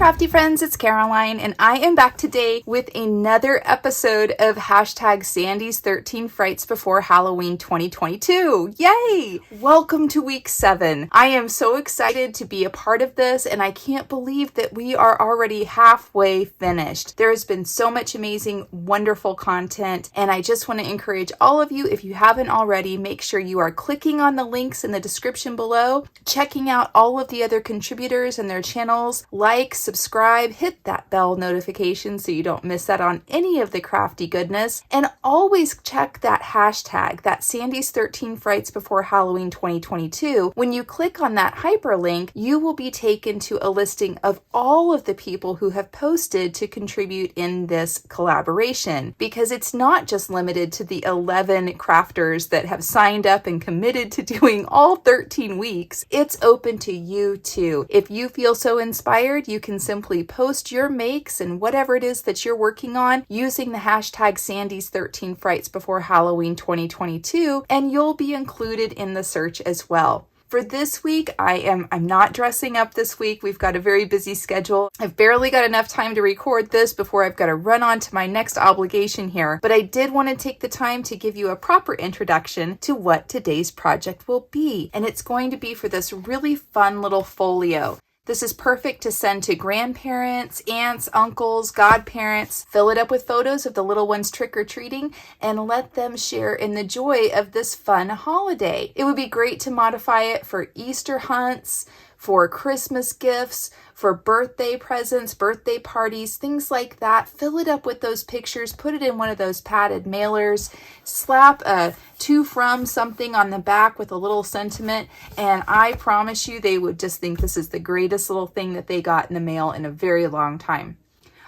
crafty friends, it's Caroline, and I am back today with another episode of hashtag Sandy's 13 Frights Before Halloween 2022. Yay! Welcome to week 7. I am so excited to be a part of this, and I can't believe that we are already halfway finished. There has been so much amazing, wonderful content, and I just want to encourage all of you, if you haven't already, make sure you are clicking on the links in the description below, checking out all of the other contributors and their channels, like, subscribe, hit that bell notification so you don't miss out on any of the crafty goodness, and always check that hashtag, that Sandy's 13 Frights Before Halloween 2022. When you click on that hyperlink, you will be taken to a listing of all of the people who have posted to contribute in this collaboration, because it's not just limited to the 11 crafters that have signed up and committed to doing all 13 weeks. It's open to you too. If you feel so inspired, you can simply post your makes and whatever it is that you're working on using the hashtag Sandy's 13 Frights Before Halloween 2022, and you'll be included in the search as well. For this week, I'm not dressing up this week. We've got a very busy schedule. I've barely got enough time to record this before I've got to run on to my next obligation here. But I did want to take the time to give you a proper introduction to what today's project will be. And it's going to be for this really fun little folio. This is perfect to send to grandparents, aunts, uncles, godparents. Fill it up with photos of the little ones trick-or-treating and let them share in the joy of this fun holiday. It would be great to modify it for Easter hunts, for Christmas gifts, for birthday presents, birthday parties, things like that. Fill it up with those pictures, put it in one of those padded mailers, slap a to from something on the back with a little sentiment, and I promise you they would just think this is the greatest little thing that they got in the mail in a very long time.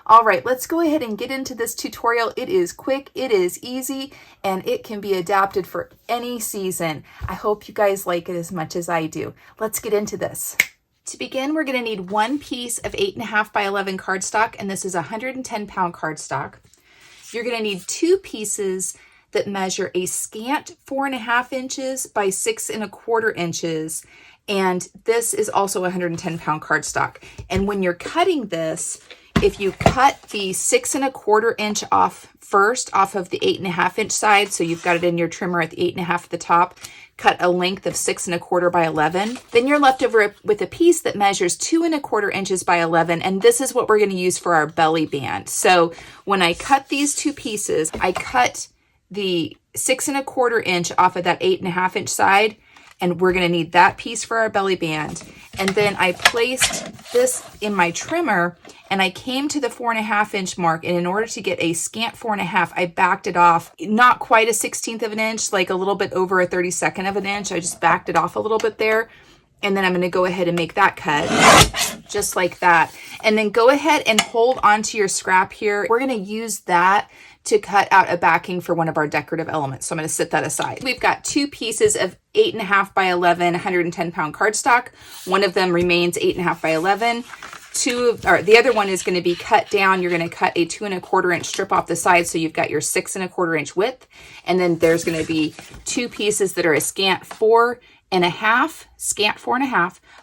All right, let's go ahead and get into this tutorial. It is quick, it is easy, and it can be adapted for any season. I hope you guys like it as much as I do. Let's get into this. To begin, we're going to need one piece of 8.5 by 11 cardstock, and this is 110 pound cardstock. You're going to need 2 pieces that measure a scant 4.5 inches by 6.25 inches, and this is also 110 pound cardstock. And when you're cutting this, if you cut the 6.25 inch off first, off of the 8.5 inch side, so you've got it in your trimmer at the 8.5 at the top, cut a length of 6.25 by 11, then you're left over with a piece that measures 2.25 inches by 11, and this is what we're going to use for our belly band. So when I cut these 2 pieces, I cut the 6.25 inch off of that 8.5 inch side, and we're going to need that piece for our belly band. And then I placed this in my trimmer, and I came to the 4.5 inch mark, and in order to get a scant 4.5, I backed it off, not quite a 1/16 of an inch, like a little bit over a 32nd of an inch. I just backed it off a little bit there. And then I'm going to go ahead and make that cut just like that. And then go ahead and hold onto your scrap here. We're going to use that to cut out a backing for one of our decorative elements. So I'm going to set that aside. We've got 2 pieces of 8.5 by 11, 110 pound cardstock. One of them remains 8.5 by 11. The other one is going to be cut down. You're going to cut a 2.25 inch strip off the side, so you've got your 6.25 inch width. And then there's going to be 2 pieces that are a scant 4.5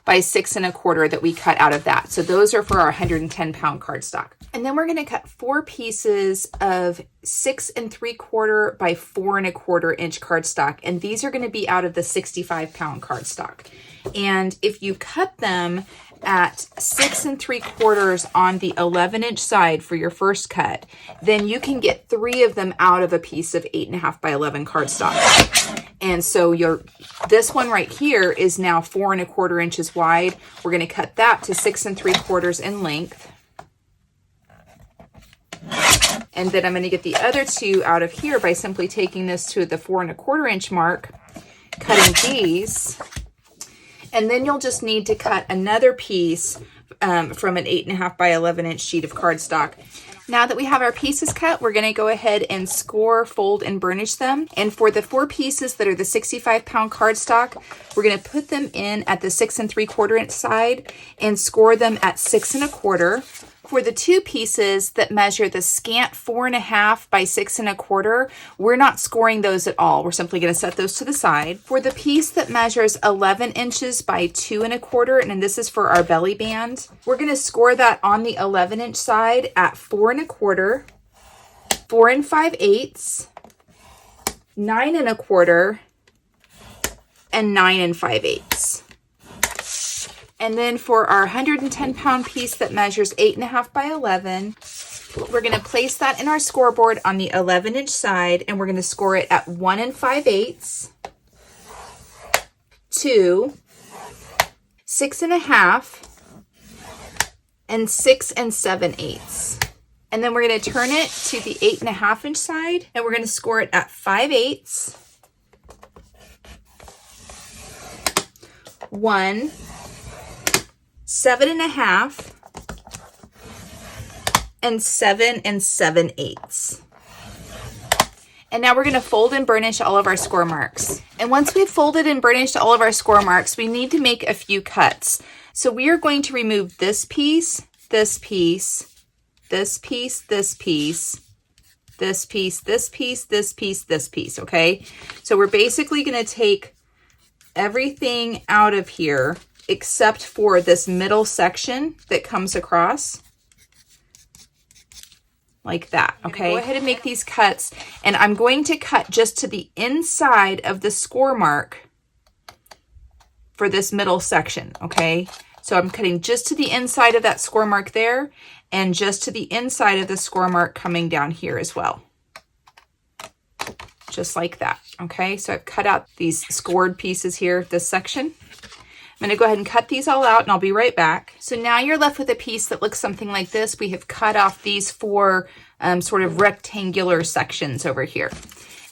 by 6.25 that we cut out of that. So those are for our 110 pound cardstock. And then we're going to cut 4 pieces of 6.75 by 4.25 inch cardstock. And these are going to be out of the 65 pound cardstock. And if you cut them at 6.75 on the 11 inch side for your first cut, then you can get 3 of them out of a piece of 8.5 by 11 cardstock. And so this one right here is now 4.25 inches wide. We're going to cut that to 6.75 in length. And then I'm going to get the other 2 out of here by simply taking this to the 4.25 inch mark, cutting these. And then you'll just need to cut another piece from an 8.5 by 11 inch sheet of cardstock. Now that we have our pieces cut, we're going to go ahead and score, fold, and burnish them. And for the 4 pieces that are the 65 pound cardstock, we're going to put them in at the 6.75 inch side and score them at 6.25, For the two pieces that measure the scant 4.5 by 6 1/4, we're not scoring those at all. We're simply going to set those to the side. For the piece that measures 11 inches by 2 1/4, and this is for our belly band, we're going to score that on the 11-inch side at 4 1/4, 4 5/8, 9 1/4, and 9 5/8. And then for our 110-pound piece that measures 8.5 by 11, we're going to place that in our scoreboard on the 11-inch side, and we're going to score it at 1 5/8, 2, 6 1/2, and 6 7/8. And then we're going to turn it to the 8.5-inch side, and we're going to score it at 5/8, 1, 7 1/2, and 7 7/8. And now we're going to fold and burnish all of our score marks. And once we've folded and burnished all of our score marks, we need to make a few cuts. So we are going to remove this piece, this piece, this piece, this piece, this piece, this piece, this piece, this piece, okay? So we're basically going to take everything out of here except for this middle section that comes across like that, okay? Go ahead and make these cuts, and I'm going to cut just to the inside of the score mark for this middle section, okay? So I'm cutting just to the inside of that score mark there, and just to the inside of the score mark coming down here as well. Just like that, okay? So I've cut out these scored pieces here, this section. I'm going to go ahead and cut these all out, and I'll be right back. So now you're left with a piece that looks something like this. We have cut off these 4 sort of rectangular sections over here.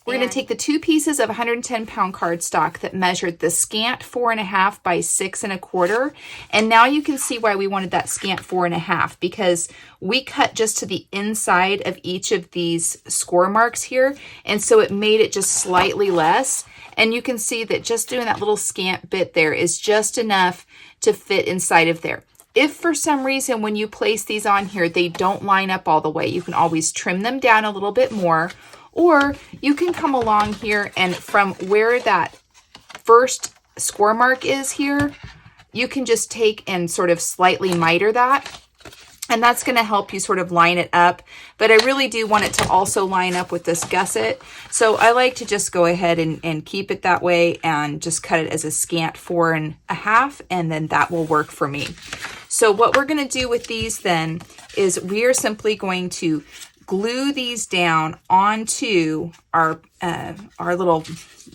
We're going to take the two pieces of 110-pound cardstock that measured the scant 4.5 by 6 1/4. And now you can see why we wanted that scant 4.5, because we cut just to the inside of each of these score marks here. And so it made it just slightly less. And you can see that just doing that little scant bit there is just enough to fit inside of there. If for some reason when you place these on here, they don't line up all the way, you can always trim them down a little bit more, or you can come along here and from where that first score mark is here, you can just take and sort of slightly miter that. And that's going to help you sort of line it up. But I really do want it to also line up with this gusset. So I like to just go ahead and keep it that way and just cut it as a scant 4.5, and then that will work for me. So what we're going to do with these then is we are simply going to glue these down onto our little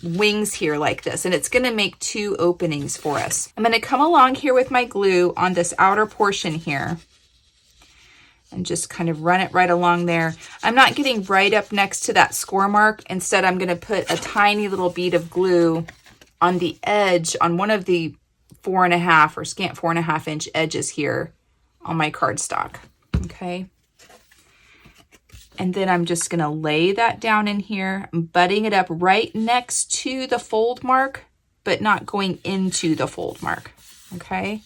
wings here like this, and it's going to make 2 openings for us. I'm going to come along here with my glue on this outer portion here and just kind of run it right along there. I'm not getting right up next to that score mark. Instead, I'm going to put a tiny little bead of glue on the edge on one of the 4.5 or scant 4.5 inch edges here on my cardstock. Okay. And then I'm just going to lay that down in here. I'm butting it up right next to the fold mark, but not going into the fold mark. Okay.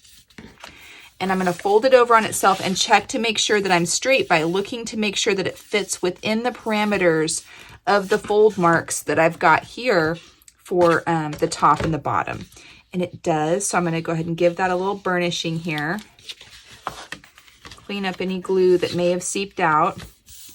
And I'm going to fold it over on itself and check to make sure that I'm straight by looking to make sure that it fits within the parameters of the fold marks that I've got here for the top and the bottom. And it does. So I'm going to go ahead and give that a little burnishing here. Clean up any glue that may have seeped out.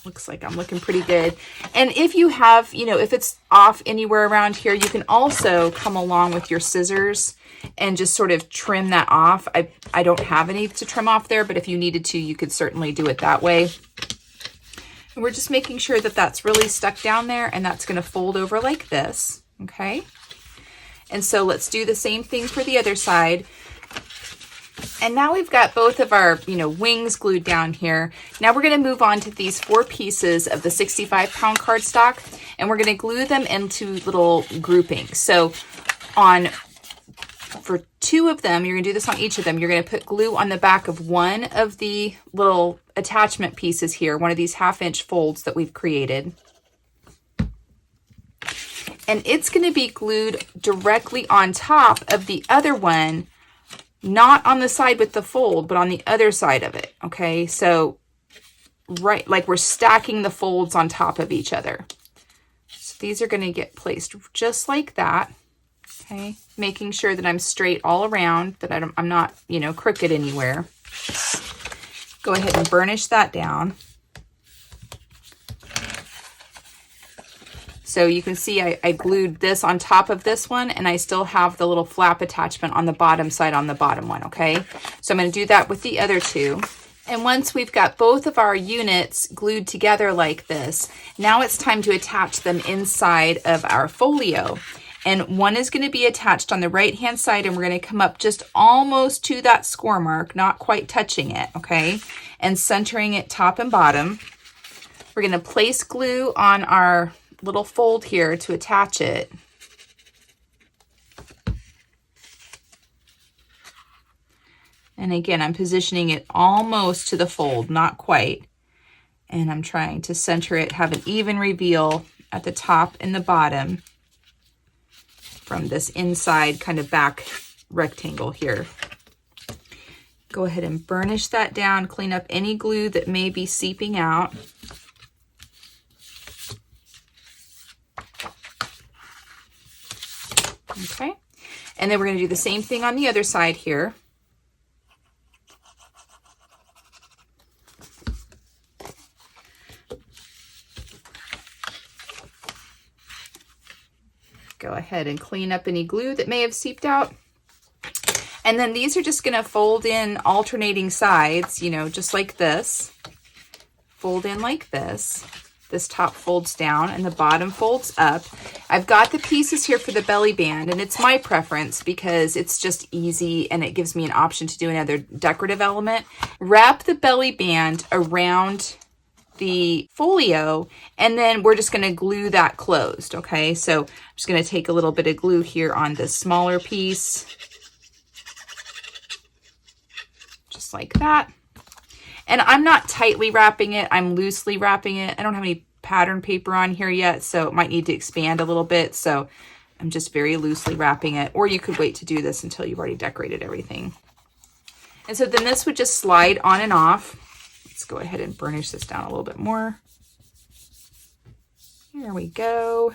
Looks like I'm looking pretty good. And if you have, if it's off anywhere around here, you can also come along with your scissors and just sort of trim that off. I don't have any to trim off there, but if you needed to, you could certainly do it that way. And we're just making sure that that's really stuck down there, and that's going to fold over like this, okay? And so let's do the same thing for the other side. And now we've got both of our, wings glued down here. Now we're going to move on to these 4 pieces of the 65-pound cardstock, and we're going to glue them into little groupings. So for 2 of them, you're going to do this on each of them. You're going to put glue on the back of one of the little attachment pieces here, one of these 1/2-inch folds that we've created. And it's going to be glued directly on top of the other one not on the side with the fold, but on the other side of it, okay? So, right, like we're stacking the folds on top of each other. So these are gonna get placed just like that, okay? Making sure that I'm straight all around, that I'm not, you know, crooked anywhere. Go ahead and burnish that down. So you can see I glued this on top of this one, and I still have the little flap attachment on the bottom side on the bottom one, okay? So I'm going to do that with the other two. And once we've got both of our units glued together like this, now it's time to attach them inside of our folio. And one is going to be attached on the right-hand side, and we're going to come up just almost to that score mark, not quite touching it, okay? And centering it top and bottom. We're going to place glue on our little fold here to attach it. And again, I'm positioning it almost to the fold, not quite. And I'm trying to center it, have an even reveal at the top and the bottom from this inside kind of back rectangle here. Go ahead and burnish that down, clean up any glue that may be seeping out. Okay, and then we're going to do the same thing on the other side here. Go ahead and clean up any glue that may have seeped out. And then these are just going to fold in alternating sides, you know, just like this. Fold in like this. This top folds down and the bottom folds up. I've got the pieces here for the belly band, and it's my preference because it's just easy and it gives me an option to do another decorative element. Wrap the belly band around the folio, and then we're just going to glue that closed, okay? So I'm just going to take a little bit of glue here on this smaller piece, just like that. And I'm not tightly wrapping it, I'm loosely wrapping it. I don't have any pattern paper on here yet, so it might need to expand a little bit. So I'm just very loosely wrapping it, or you could wait to do this until you've already decorated everything. And so then this would just slide on and off. Let's go ahead and burnish this down a little bit more. Here we go.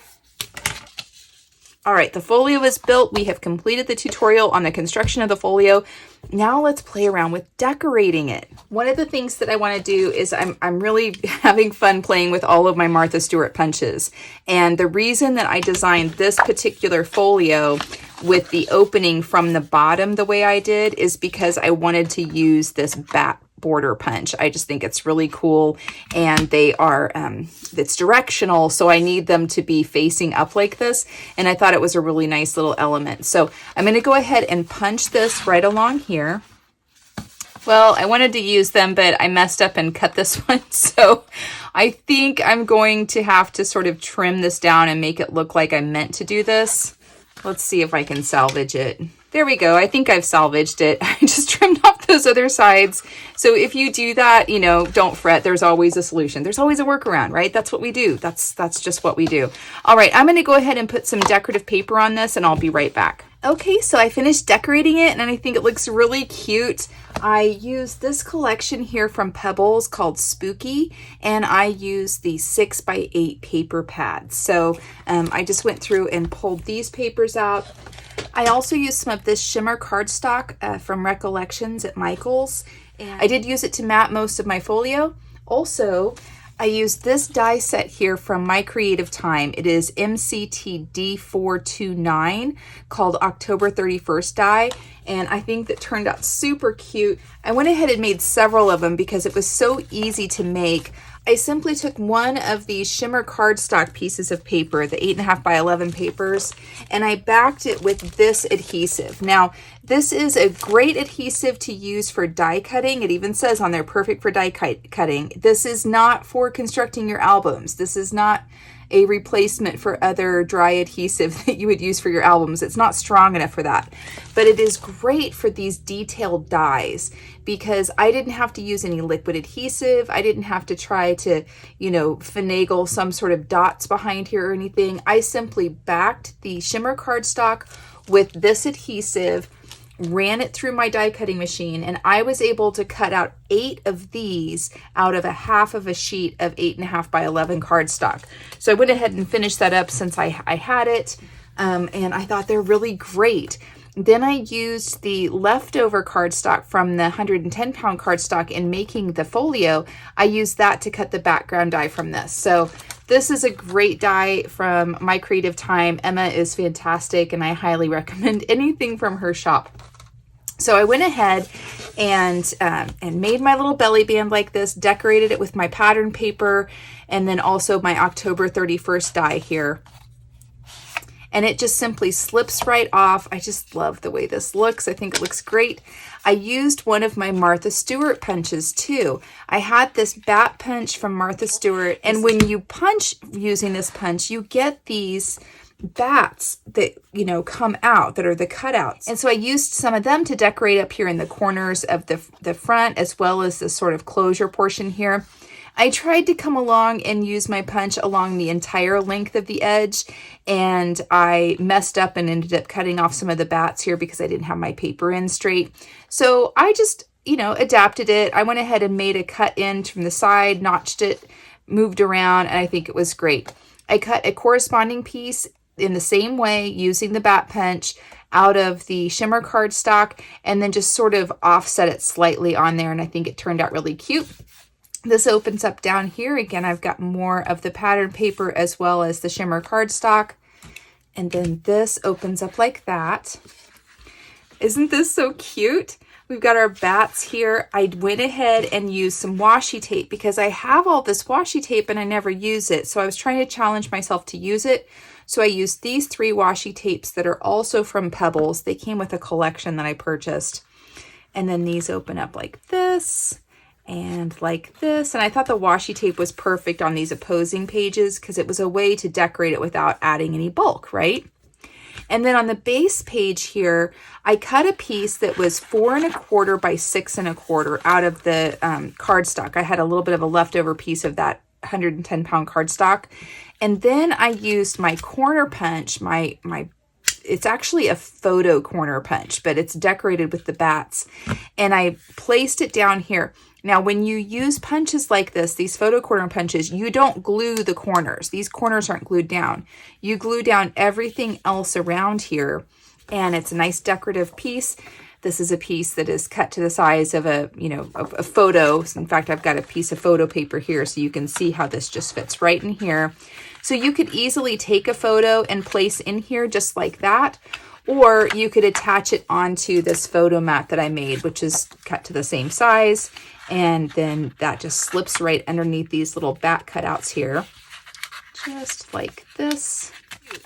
All right, the folio is built. We have completed the tutorial on the construction of the folio. Now let's play around with decorating it. One of the things that I want to do is I'm really having fun playing with all of my Martha Stewart punches. And the reason that I designed this particular folio with the opening from the bottom the way I did is because I wanted to use this bat border punch. I just think it's really cool, and they are it's directional, so I need them to be facing up like this, and I thought it was a really nice little element. So I'm going to go ahead and punch this right along here. Well, I wanted to use them, but I messed up and cut this one, so I think I'm going to have to sort of trim this down and make it look like I meant to do this. Let's see if I can salvage it. There we go. I think I've salvaged it. I just trimmed off those other sides. So if you do that, you know, don't fret. There's always a solution. There's always a workaround, right? That's what we do. That's just what we do. All right, I'm going to go ahead and put some decorative paper on this, and I'll be right back. Okay, so I finished decorating it, and I think it looks really cute. I used this collection here from Pebbles called Spoooky, and I used the 6x8 paper pads. So I just went through and pulled these papers out. I also used some of this shimmer cardstock from Recollections at Michael's, and I did use it to mat most of my folio. Also, I used this die set here from my Creative Time. It is MCT D429 called October 31st die, and I think that turned out super cute. I went ahead and made several of them because it was so easy to make. I simply took one of these shimmer cardstock pieces of paper, the 8.5 by 11 papers, and I backed it with this adhesive. Now, this is a great adhesive to use for die cutting. It even says on there, perfect for die cutting. This is not for constructing your albums. This is not a replacement for other dry adhesive that you would use for your albums. It's not strong enough for that, but it is great for these detailed dies because I didn't have to use any liquid adhesive. I didn't have to try to, you know, finagle some sort of dots behind here or anything. I simply backed the shimmer cardstock with this adhesive, ran it through my die cutting machine, and I was able to cut out 8 of these out of a half of a sheet of 8.5 by 11 cardstock. So I went ahead and finished that up since I had it, and I thought they're really great. Then I used the leftover cardstock from the 110 pound cardstock in making the folio. I used that to cut the background die from this. So this is a great die from my Creative Time. Emma is fantastic, and I highly recommend anything from her shop. So I went ahead and made my little belly band like this, decorated it with my pattern paper, and then also my October 31st die here. And it just simply slips right off. I just love the way this looks. I think it looks great. I used one of my Martha Stewart punches too. I had this bat punch from Martha Stewart, and when you punch using this punch, you get these bats that, you know, come out that are the cutouts. And so I used some of them to decorate up here in the corners of the front, as well as the sort of closure portion here. I tried to come along and use my punch along the entire length of the edge, and I messed up and ended up cutting off some of the bats here because I didn't have my paper in straight. So I just, you know, adapted it. I went ahead and made a cut in from the side, notched it, moved around, and I think it was great. I cut a corresponding piece in the same way using the bat punch out of the shimmer cardstock, and then just sort of offset it slightly on there, and I think it turned out really cute. This opens up down here. Again, I've got more of the pattern paper as well as the shimmer cardstock. And then this opens up like that. Isn't this so cute? We've got our bats here. I went ahead and used some washi tape because I have all this washi tape and I never use it. So I was trying to challenge myself to use it. So I used these 3 washi tapes that are also from Pebbles. They came with a collection that I purchased. And then these open up like this. And like this. And I thought the washi tape was perfect on these opposing pages because it was a way to decorate it without adding any bulk, right? And then on the base page here, I cut a piece that was 4 1/4 by 6 1/4 out of the cardstock. I had a little bit of a leftover piece of that 110 pound cardstock. And then I used my corner punch, it's actually a photo corner punch, but it's decorated with the bats. And I placed it down here. Now, when you use punches like this, these photo corner punches, you don't glue the corners. These corners aren't glued down. You glue down everything else around here, and it's a nice decorative piece. This is a piece that is cut to the size of a photo. In fact, I've got a piece of photo paper here, so you can see how this just fits right in here. So you could easily take a photo and place in here just like that, or you could attach it onto this photo mat that I made, which is cut to the same size. And then that just slips right underneath these little bat cutouts here, just like this.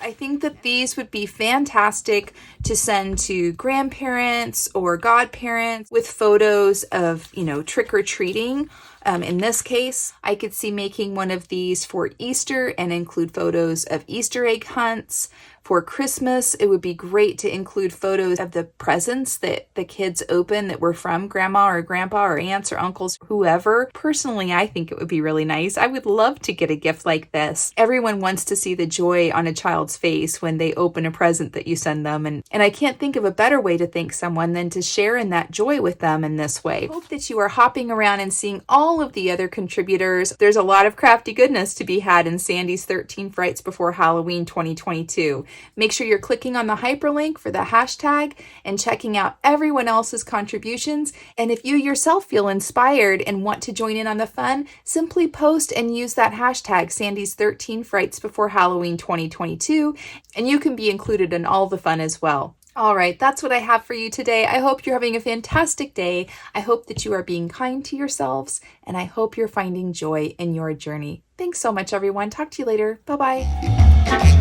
I think that these would be fantastic to send to grandparents or godparents with photos of, you know, trick-or-treating. In this case, I could see making one of these for Easter and include photos of Easter egg hunts. For Christmas, it would be great to include photos of the presents that the kids open that were from grandma or grandpa or aunts or uncles, whoever. Personally, I think it would be really nice. I would love to get a gift like this. Everyone wants to see the joy on a child's face when they open a present that you send them. And I can't think of a better way to thank someone than to share in that joy with them in this way. I hope that you are hopping around and seeing all of the other contributors. There's a lot of crafty goodness to be had in Sandy's 13 Frights Before Halloween 2022. Make sure you're clicking on the hyperlink for the hashtag and checking out everyone else's contributions. And if you yourself feel inspired and want to join in on the fun, simply post and use that hashtag Sandy's 13 Frights Before Halloween 2022, and you can be included in all the fun as well. All right, that's what I have for you today. I hope you're having a fantastic day. I hope that you are being kind to yourselves, and I hope you're finding joy in your journey. Thanks so much, everyone. Talk to you later. Bye-bye.